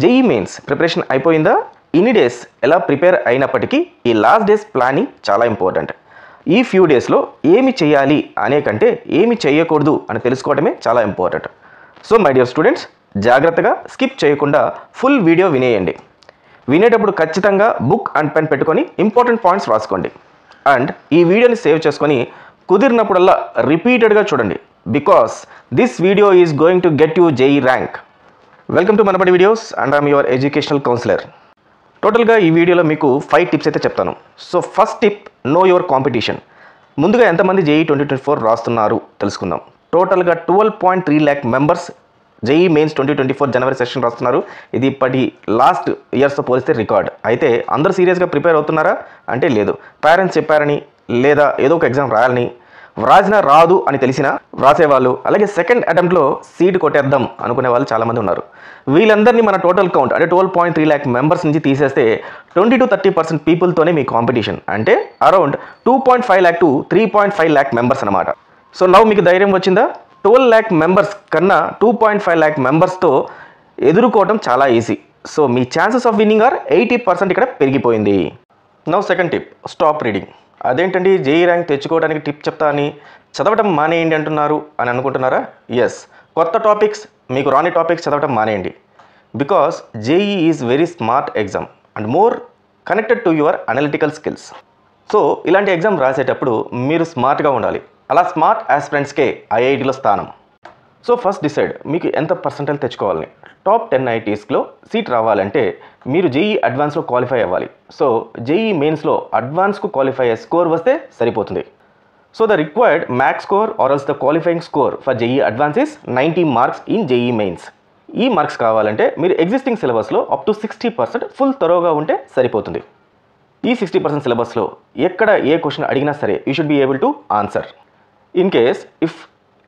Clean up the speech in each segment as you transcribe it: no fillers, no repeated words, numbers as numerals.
JEE mains preparation అయిపోయిందా? ఇన్ని days ఎలా ప్రిపేర్ అయినప్పటికీ ఈ లాస్ట్ డేస్ ప్లానింగ్ చాలా ఇంపార్టెంట్. ఈ ఫ్యూ డేస్లో ఏమి చేయాలి అనే కంటే ఏమి చేయకూడదు అని తెలుసుకోవడమే చాలా important. So my dear students, జాగ్రత్తగా స్కిప్ చేయకుండా ఫుల్ వీడియో వినేయండి. వినేటప్పుడు ఖచ్చితంగా బుక్ అండ్ పెన్ పెట్టుకొని ఇంపార్టెంట్ పాయింట్స్ రాసుకోండి. అండ్ ఈ వీడియోని సేవ్ చేసుకొని కుదిరినప్పుడల్లా రిపీటెడ్గా చూడండి. Because this video is going to get you JEE rank. Welcome to Manabadi videos and I'm your educational counsellor. టోటల్గా ఈ వీడియోలో మీకు 5 టిప్స్ అయితే చెప్తాను. So first tip, know your competition. ముందుగా ఎంతమంది జేఈ 2024 రాస్తున్నారు తెలుసుకుందాం. టోటల్గా 12.3 lakh మెంబర్స్ జేఈ మెయిన్స్ 2024 జనవరి సెషన్ రాస్తున్నారు. ఇది ఇప్పటి లాస్ట్ ఇయర్స్తో పోలిస్తే రికార్డ్. అయితే అందరూ సీరియస్గా ప్రిపేర్ అవుతున్నారా అంటే లేదు. పేరెంట్స్ చెప్పారని లేదా ఏదో ఒక ఎగ్జామ్ రాయాలని, వ్రాసినా రాదు అని తెలిసినా వ్రాసేవాళ్ళు, అలాగే సెకండ్ అటెంప్ట్లో సీట్ కొట్టేద్దాం అనుకునే వాళ్ళు చాలామంది ఉన్నారు. వీళ్ళందరినీ మన టోటల్ కౌంట్ అంటే 12.3 lakh మెంబర్స్ నుంచి తీసేస్తే 20 to 30% పీపుల్తోనే మీ కాంపిటీషన్. అంటే around 2.5 lakh to 3.5 lakh members అనమాట. సో నవ్వు మీకు ధైర్యం వచ్చిందా? 12 lakh మెంబర్స్ కన్నా 2.5 lakh మెంబర్స్తో ఎదుర్కోవడం చాలా easy. So me chances of winning or 80% ఇక్కడ పెరిగిపోయింది. Now second tip, stop reading. అదేంటండి జేఈ ర్యాంక్ తెచ్చుకోవడానికి టిప్ చెప్తా అని చదవటం మానేయండి అంటున్నారు అని అనుకుంటున్నారా? ఎస్, కొత్త టాపిక్స్, మీకు రాని టాపిక్స్ చదవటం మానేయండి. Because JEE is very smart exam and more connected to your analytical skills. So ఇలాంటి ఎగ్జామ్ రాసేటప్పుడు మీరు స్మార్ట్గా ఉండాలి. అలా స్మార్ట్ ఆస్పిరెంట్స్కే ఐఐటీలో స్థానం. సో ఫస్ట్ డిసైడ్ మీకు ఎంత పర్సెంటేజ్ తెచ్చుకోవాలని. టాప్ 10 ఐఐటీస్లో సీట్ రావాలంటే మీరు జేఈ అడ్వాన్స్లో క్వాలిఫై అవ్వాలి. సో జేఈ మెయిన్స్లో అడ్వాన్స్కు క్వాలిఫై అయ్యే స్కోర్ వస్తే సరిపోతుంది. So the required max score or else the qualifying score for JEE advance is 90 marks in JEE mains. ఈ మార్క్స్ కావాలంటే మీరు ఎగ్జిస్టింగ్ సిలబస్లో అప్ టు 60% ఫుల్ థరోగా ఉంటే సరిపోతుంది. ఈ 60% సిలబస్లో ఎక్కడ ఏ క్వశ్చన్ అడిగినా సరే you should be able to answer. In case if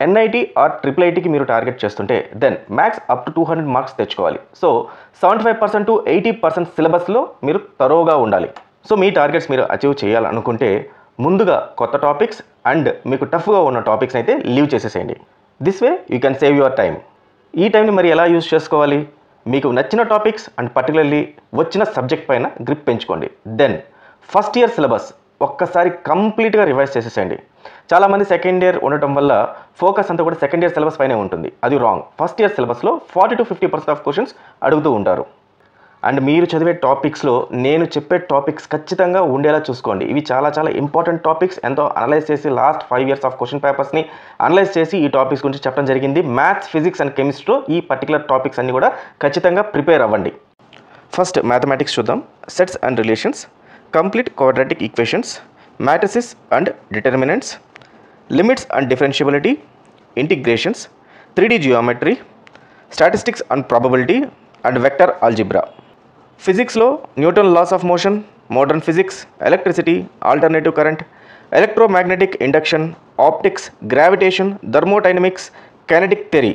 NIT or triple మీరు టార్గెట్ చేస్తుంటే then max up to 200 marks తెచ్చుకోవాలి. సో 75% to 80% సిలబస్లో మీరు థరోగా ఉండాలి. సో మీ టార్గెట్స్ మీరు అచీవ్ చేయాలనుకుంటే ముందుగా కొత్త టాపిక్స్ అండ్ మీకు టఫ్గా ఉన్న టాపిక్స్ అయితే లీవ్ చేసేసేయండి. This way you can save your time. ఈ టైంని మరి ఎలా యూజ్ చేసుకోవాలి? మీకు నచ్చిన టాపిక్స్ అండ్ పర్టికులర్లీ వచ్చిన సబ్జెక్ట్ పైన గ్రిప్ పెంచుకోండి. దెన్ ఫస్ట్ ఇయర్ సిలబస్ ఒక్కసారి కంప్లీట్గా రివైజ్ చేసేసేయండి. చాలామంది సెకండ్ ఇయర్ ఉండటం వల్ల ఫోకస్ అంతా కూడా సెకండ్ ఇయర్ సిలబస్ పైనే ఉంటుంది. అది రాంగ్. ఫస్ట్ ఇయర్ సిలబస్లో 40 to 50% ఆఫ్ క్వశ్చన్స్ అడుగుతూ ఉంటారు. అండ్ మీరు చదివే టాపిక్స్లో నేను చెప్పే టాపిక్స్ ఖచ్చితంగా ఉండేలా చూసుకోండి. ఇవి చాలా చాలా ఇంపార్టెంట్ టాపిక్స్. ఎంతో అనలైజ్ చేసి లాస్ట్ 5 years ఆఫ్ క్వశ్చన్ పేపర్స్ని అనలైజ్ చేసి ఈ టాపిక్స్ గురించి చెప్పడం జరిగింది. మ్యాథ్స్, ఫిజిక్స్ అండ్ కెమిస్ట్రీలో ఈ పర్టికులర్ టాపిక్స్ అన్నీ కూడా ఖచ్చితంగా ప్రిపేర్ అవ్వండి. ఫస్ట్ మ్యాథమెటిక్స్ చూద్దాం. Sets and relations, complete quadratic equations, matrices and determinants, limits and differentiability, integrations, 3D geometry, statistics and probability, and vector algebra. Physics లో Newton loss of motion, modern physics, electricity, alternative current, electromagnetic induction, optics, gravitation, thermodynamics, kinetic theory.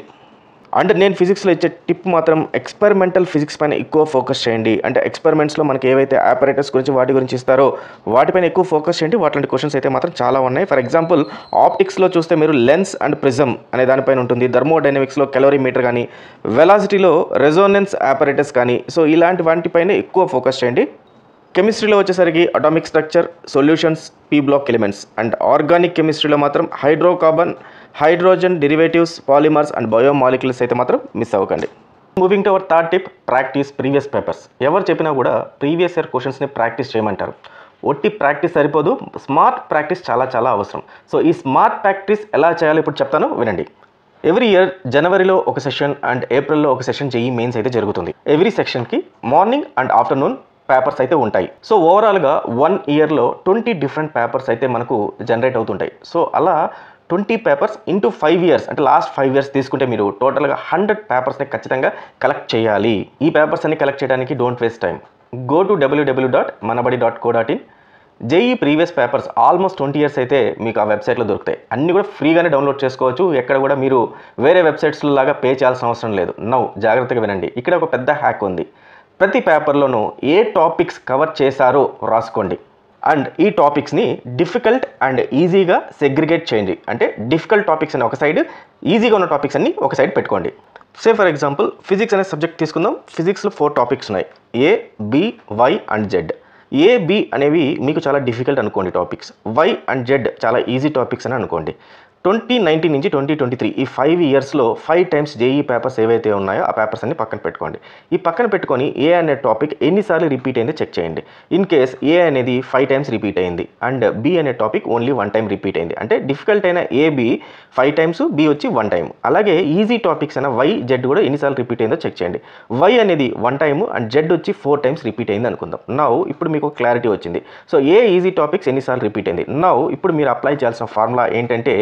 And నేను ఫిజిక్స్లో ఇచ్చే tip మాత్రం experimental physics పైన ఎక్కువ focus చేయండి. అంటే ఎక్స్పెరిమెంట్స్లో మనకి ఏవైతే ఆపరేటర్స్ గురించి వాటి గురించి ఇస్తారో వాటిపైన ఎక్కువ ఫోకస్ చేయండి. వాటి క్వశ్చన్స్ అయితే మాత్రం చాలా ఉన్నాయి. ఫర్ ఎగ్జాంపుల్ ఆప్టిక్స్లో చూస్తే మీరు లెన్స్ అండ్ ప్రిజమ్ అనే దానిపైన ఉంటుంది. థర్మోడైనమిక్స్లో కెలోరీమీటర్ కానీ, వెలాసిటీలో రెజోనెన్స్ ఆపరేటర్స్ కానీ, సో ఇలాంటి వాటిపైన ఎక్కువ ఫోకస్ చేయండి. కెమిస్ట్రీలో వచ్చేసరికి atomic structure, solutions, P block elements. And organic కెమిస్ట్రీలో మాత్రం hydrocarbon, hydrogen derivatives, polymers and biomolecules అయితే మాత్రం మిస్ అవ్వకండి. Moving to our third tip, practice previous papers. ఎవరు చెప్పినా కూడా ప్రీవియస్ ఇయర్ క్వశ్చన్స్ని ప్రాక్టీస్ చేయమంటారు. ఒట్టి ప్రాక్టీస్ సరిపోదు, స్మార్ట్ ప్రాక్టీస్ చాలా చాలా అవసరం. సో ఈ స్మార్ట్ ప్రాక్టీస్ ఎలా చేయాలో ఇప్పుడు చెప్తాను, వినండి. ఎవ్రీ ఇయర్ జనవరిలో ఒక సెషన్ అండ్ ఏప్రిల్లో ఒక సెషన్ జేఈ మెయిన్స్ అయితే జరుగుతుంది. ఎవ్రీ సెషన్కి మార్నింగ్ అండ్ ఆఫ్టర్నూన్ పేపర్స్ అయితే ఉంటాయి. సో ఓవరాల్గా 1 yearలో 20 డిఫరెంట్ పేపర్స్ అయితే మనకు జనరేట్ అవుతుంటాయి. సో అలా 20 పేపర్స్ ఇంటూ 5 years అంటే లాస్ట్ 5 years తీసుకుంటే మీరు టోటల్గా 100 పేపర్స్ని ఖచ్చితంగా కలెక్ట్ చేయాలి. ఈ పేపర్స్ అన్ని కలెక్ట్ చేయడానికి don't waste time. Go to www.manabadi.co.in. JEE previous papers almost 20 years అయితే మీకు ఆ వెబ్సైట్లో దొరుకుతాయి. అన్నీ కూడా ఫ్రీగానే డౌన్లోడ్ చేసుకోవచ్చు. ఎక్కడ కూడా మీరు వేరే వెబ్సైట్స్లో లాగా పే చేయాల్సిన అవసరం లేదు. నౌ జాగ్రత్తగా వినండి. ఇక్కడ ఒక పెద్ద హ్యాక్ ఉంది. ప్రతి పేపర్లోనూ ఏ టాపిక్స్ కవర్ చేశారో రాసుకోండి. అండ్ ఈ టాపిక్స్ని డిఫికల్ట్ అండ్ ఈజీగా సెగ్రిగేట్ చేయండి. అంటే డిఫికల్ట్ టాపిక్స్ అని ఒక సైడ్, ఈజీగా ఉన్న టాపిక్స్ అన్ని ఒక సైడ్ పెట్టుకోండి. సే ఫర్ ఎగ్జాంపుల్ ఫిజిక్స్ అనే సబ్జెక్ట్ తీసుకుందాం. ఫిజిక్స్లో 4 టాపిక్స్ ఉన్నాయి, A, B, Y and Z. A, B అనేవి మీకు చాలా డిఫికల్ట్ అనుకోండి టాపిక్స్, వై అండ్ జెడ్ చాలా ఈజీ టాపిక్స్ అని అనుకోండి. 2019 నుంచి 2023 ఈ 5 ఇయర్స్లో 5 టైమ్స్ జేఈ పేపర్స్ ఏవైతే ఉన్నాయో ఆ పేపర్స్ అన్ని పక్కన పెట్టుకోండి. ఈ పక్కన పెట్టుకొని ఏ అనే టాపిక్ ఎన్నిసార్లు రిపీట్ అయిందో చెక్ చేయండి. ఇన్ కేస్ ఏ అనేది 5 టైమ్స్ రిపీట్ అయింది అండ్ బి అనే టాపిక్ ఓన్లీ 1 టైం రిపీట్ అయింది, అంటే డిఫికల్ట్ అయిన ఏ, బి 5 టైమ్స్, బి వచ్చి 1 టైం. అలాగే ఈజీ టాపిక్స్ అయిన వై, జెడ్ కూడా ఎన్నిసార్లు రిపీట్ అయిందో చెక్ చేయండి. వై అనేది 1 టైము అండ్ జెడ్ వచ్చి 4 టైమ్స్ రిపీట్ అయింది అనుకుందాం. నౌ ఇప్పుడు మీకు క్లారిటీ వచ్చింది. సో ఏ ఈజీ టాపిక్స్ ఎన్నిసార్లు రిపీట్ అయింది. నౌ ఇప్పుడు మీరు అప్లై చేయాల్సిన ఫార్ములా ఏంటంటే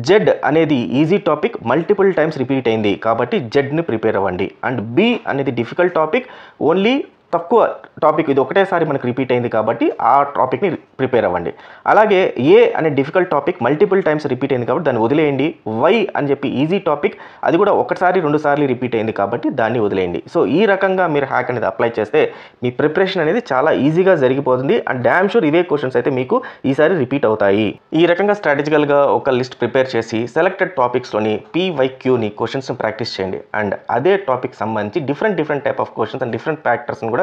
జెడ్ అనేది easy topic multiple times repeat అయింది కాబట్టి జెడ్ని ప్రిపేర్ అవ్వండి. అండ్ బి అనేది డిఫికల్ట్ టాపిక్, ఓన్లీ తక్కువ టాపిక్, ఇది ఒకటేసారి మనకు రిపీట్ అయింది కాబట్టి ఆ టాపిక్ని ప్రిపేర్ అవ్వండి. అలాగే ఏ అనే difficult topic multiple times repeat అయింది కాబట్టి దాన్ని వదిలేయండి. వై అని చెప్పి ఈజీ టాపిక్, అది కూడా ఒకసారి 2 సార్లు రిపీట్ అయింది కాబట్టి దాన్ని వదిలేయండి. సో ఈ రకంగా మీరు హ్యాక్ అనేది అప్లై చేస్తే మీ ప్రిపరేషన్ అనేది చాలా ఈజీగా జరిగిపోతుంది అండ్ డ్యామ్ షూర్ ఇవే క్వశ్చన్స్ అయితే మీకు ఈసారి రిపీట్ అవుతాయి. ఈ రకంగా స్ట్రాటజికల్గా ఒక లిస్ట్ ప్రిపేర్ చేసి సెలెక్టెడ్ టాపిక్స్లోని PYQని క్వశ్చన్స్ని ప్రాక్టీస్ చేయండి అండ్ అదే టాపిక్ సంబంధించి different type of questions and different ఫ్యాక్టర్స్ని కూడా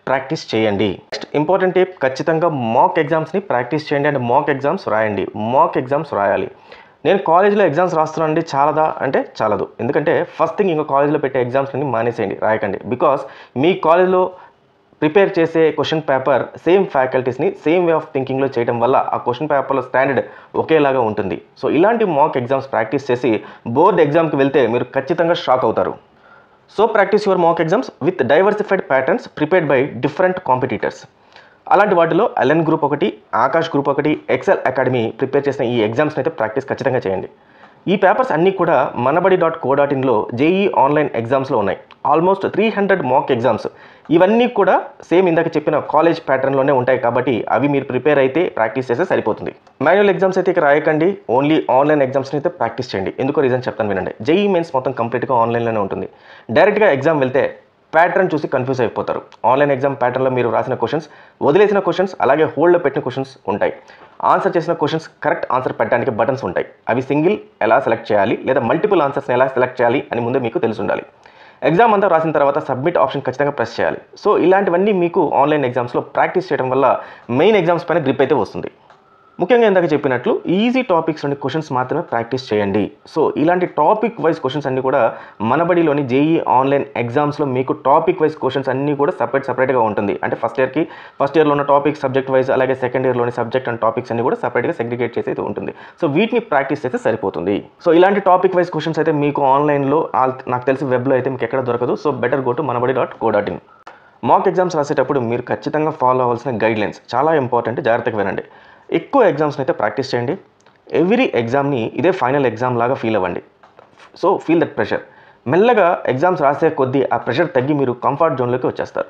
ప్రాక్టీస్ చేయండి. నెక్స్ట్ ఇంపార్టెంట్ టిప్, ఖచ్చితంగా మాక్ ఎగ్జామ్స్ని ప్రాక్టీస్ చేయండి అండ్ మాక్ ఎగ్జామ్స్ రాయండి. మాక్ ఎగ్జామ్స్ రాయాలి. నేను కాలేజ్లో ఎగ్జామ్స్ రాస్తున్నానండి, చాలదా అంటే చాలదు. ఎందుకంటే ఫస్ట్ థింగ్ ఇంకో కాలేజ్లో పెట్టే ఎగ్జామ్స్ని మానేసేయండి, రాయకండి. బికాస్ మీ కాలేజ్లో ప్రిపేర్ చేసే క్వశ్చన్ పేపర్ సేమ్ ఫ్యాకల్టీస్ని సేమ్ వే ఆఫ్ థింకింగ్లో చేయడం వల్ల ఆ క్వశ్చన్ పేపర్లో స్టాండర్డ్ ఒకేలాగా ఉంటుంది. సో ఇలాంటి మాక్ ఎగ్జామ్స్ ప్రాక్టీస్ చేసి బోర్డ్ ఎగ్జామ్కి వెళ్తే మీరు ఖచ్చితంగా షాక్ అవుతారు. So practice your mock exams with diversified patterns prepared by different competitors. అలాంటి వాటిలో ఎల్ఎన్ గ్రూప్ ఒకటి, ఆకాష్ గ్రూప్ ఒకటి, ఎక్సెల్ అకాడమీ ప్రిపేర్ చేసిన ఈ ఎగ్జామ్స్ని అయితే ప్రాక్టీస్ ఖచ్చితంగా చేయండి. ఈ పేపర్స్ అన్నీ కూడా manabadi.co.inలో జేఈ ఆన్లైన్ ఎగ్జామ్స్లో ఉన్నాయి. Almost 300 mock exams. ఇవన్నీ కూడా సేమ్ ఇందాక చెప్పిన కాలేజ్ ప్యాటర్న్లోనే ఉంటాయి కాబట్టి అవి మీరు ప్రిపేర్ అయితే ప్రాక్టీస్ చేస్తే సరిపోతుంది. మాన్యువల్ ఎగ్జామ్స్ అయితే ఇక రాయకండి, ఓన్లీ ఆన్లైన్ ఎగ్జామ్స్ని అయితే ప్రాక్టీస్ చేయండి. ఎందుకో రీజన్ చెప్తాను వినండి. జేఈ మెయిన్స్ మొత్తం కంప్లీట్గా ఆన్లైన్లోనే ఉంటుంది. డైరెక్ట్గా ఎగ్జామ్ వెళ్తే ప్యాటర్న్ చూసి కన్ఫ్యూజ్ అయిపోతారు. ఆన్లైన్ ఎగ్జామ్ ప్యాటర్న్లో మీరు రాసిన క్వశ్చన్స్, వదిలేసిన క్వశ్చన్స్, అలాగే హోల్డ్లో పెట్టిన క్వశ్చన్స్ ఉంటాయి. ఆన్సర్ చేసిన క్వశ్చన్స్ కరెక్ట్ ఆన్సర్ పెట్టడానికి బటన్స్ ఉంటాయి. అవి సింగిల్ ఎలా సెలెక్ట్ చేయాలి లేదా మల్టిపుల్ ఆన్సర్స్ని ఎలా సెలెక్ట్ చేయాలి అని ముందే మీకు తెలిసి ఉండాలి. ఎగ్జామ్ అంతా రాసిన తర్వాత సబ్మిట్ ఆప్షన్ ఖచ్చితంగా ప్రెస్ చేయాలి. సో ఇలాంటివన్నీ మీకు ఆన్లైన్ ఎగ్జామ్స్లో ప్రాక్టీస్ చేయడం వల్ల మెయిన్ ఎగ్జామ్స్ పైన గ్రిప్ అయితే వస్తుంది. ముఖ్యంగా ఇందాక చెప్పినట్లు ఈజీ టాపిక్స్ నుండి క్వశ్చన్స్ మాత్రమే ప్రాక్టీస్ చేయండి. సో ఇలాంటి టాపిక్ వైజ్ క్వశ్చన్స్ అన్నీ కూడా మనబడిలోని జేఈ ఆన్లైన్ ఎగ్జామ్స్లో మీకు టాపిక్ వైజ్ క్వశ్చన్స్ అన్నీ కూడా సపరేట్గా ఉంటుంది. అంటే ఫస్ట్ ఇయర్లో ఉన్న టాపిక్ సబ్జెక్ట్ వైజ్, అలాగే సెకండ్ ఇయర్లోని సబ్జెక్ట్ అండ్ టాపిక్స్ అన్ని కూడా సపరేట్గా సెగ్రిగేట్ చేసి అయితే ఉంటుంది. సో వీటిని ప్రాక్టీస్ చేస్తే సరిపోతుంది. సో ఇలాంటి టాపిక్ వైజ్ క్వశ్చన్స్ అయితే మీకు ఆన్లైన్లో నాకు తెలిసి వెబ్లో అయితే మీకు ఎక్కడ దొరకదు. So better go to manabadi.co.in. Mock exams రాసేటప్పుడు మీరు ఖచ్చితంగా ఫాలో అవ్వాల్సిన గైడ్లైన్స్ చాలా ఇంపార్టెంట్, జాగ్రత్తగా వినండి. ఎక్కువ ఎగ్జామ్స్ని అయితే ప్రాక్టీస్ చేయండి. ఎవ్రీ ఎగ్జామ్ని ఇదే ఫైనల్ ఎగ్జామ్ లాగా ఫీల్ అవ్వండి. So feel that pressure. మెల్లగా ఎగ్జామ్స్ రాసే కొద్దీ ఆ ప్రెషర్ తగ్గి మీరు కంఫర్ట్ జోన్లోకి వచ్చేస్తారు.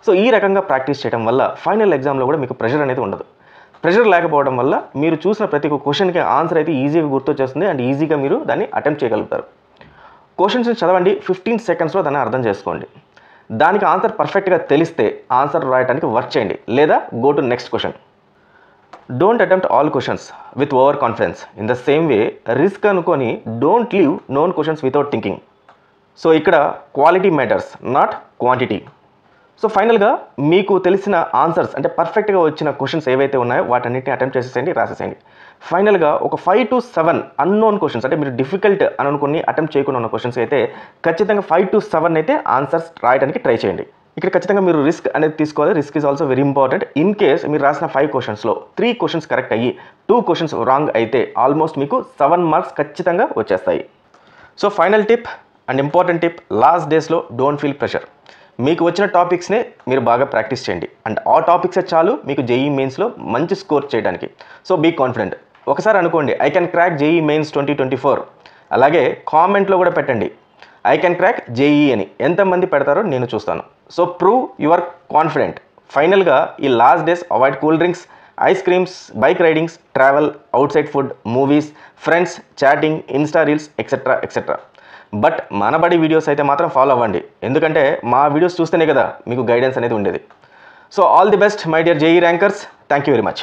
సో ఈ రకంగా ప్రాక్టీస్ చేయడం వల్ల ఫైనల్ ఎగ్జామ్లో కూడా మీకు ప్రెషర్ అనేది ఉండదు. ప్రెషర్ లేకపోవడం వల్ల మీరు చూసిన ప్రతి ఒక్క క్వశ్చన్కి ఆన్సర్ అయితే ఈజీగా గుర్తొచ్చేస్తుంది అండ్ ఈజీగా మీరు దాన్ని అటెంప్ట్ చేయగలుగుతారు. క్వశ్చన్స్ని చదవండి, 15 సెకండ్స్లో దాన్ని అర్థం చేసుకోండి. దానికి ఆన్సర్ పర్ఫెక్ట్గా తెలిస్తే ఆన్సర్ రాయడానికి వర్క్ చేయండి, లేదా go to next question. Don't attempt all questions with over confidence. In the same way risk అనుకొని don't leave known questions without thinking. So ఇక్కడ quality matters, not quantity. So ఫైనల్గా మీకు తెలిసిన ఆన్సర్స్ అంటే పర్ఫెక్ట్గా వచ్చిన క్వశ్చన్స్ ఏవైతే ఉన్నాయో వాటన్నిటిని అటెంప్ట్ చేసేసేయండి, రాసేసేయండి. ఫైనల్గా ఒక 5 to 7 అన్నోన్ క్వశ్చన్స్, అంటే మీరు డిఫికల్ట్ అని అనుకుని అటెంప్ట్ చేయకుండా ఉన్న క్వశ్చన్స్ అయితే ఖచ్చితంగా 5 to 7 అయితే ఆన్సర్స్ రాయడానికి ట్రై చేయండి. ఇక్కడ ఖచ్చితంగా మీరు రిస్క్ అనేది తీసుకోవాలి. Risk is also very important. In case మీరు రాసిన 5 క్వశ్చన్స్లో 3 క్వశ్చన్స్ కరెక్ట్ అయ్యి 2 క్వశ్చన్స్ రాంగ్ అయితే ఆల్మోస్ట్ మీకు 7 మార్క్స్ ఖచ్చితంగా వచ్చేస్తాయి. So final tip and important tip, last డేస్లో డోంట్ ఫీల్ ప్రెషర్. మీకు వచ్చిన టాపిక్స్నే మీరు బాగా ప్రాక్టీస్ చేయండి అండ్ ఆ టాపిక్సే చాలు మీకు జేఈ మెయిన్స్లో మంచి స్కోర్ చేయడానికి. So be confident. ఒకసారి అనుకోండి I can crack JEE mains 2024. అలాగే కామెంట్లో కూడా పెట్టండి ఐ కెన్ క్రాక్ జేఈ అని. ఎంతమంది పెడతారో నేను చూస్తాను. So prove your confident. ఫైనల్గా ఈ last days avoid cool drinks, ice creams, bike raidings, travel, out side food, movies, friends, chatting, Insta reels etcetera. But Manabadi videos అయితే మాత్రం ఫాలో అవ్వండి. ఎందుకంటే మా వీడియోస్ చూస్తేనే కదా మీకు గైడెన్స్ అనేది ఉండేది. So all the best my dear JEE rankers. Thank you very much.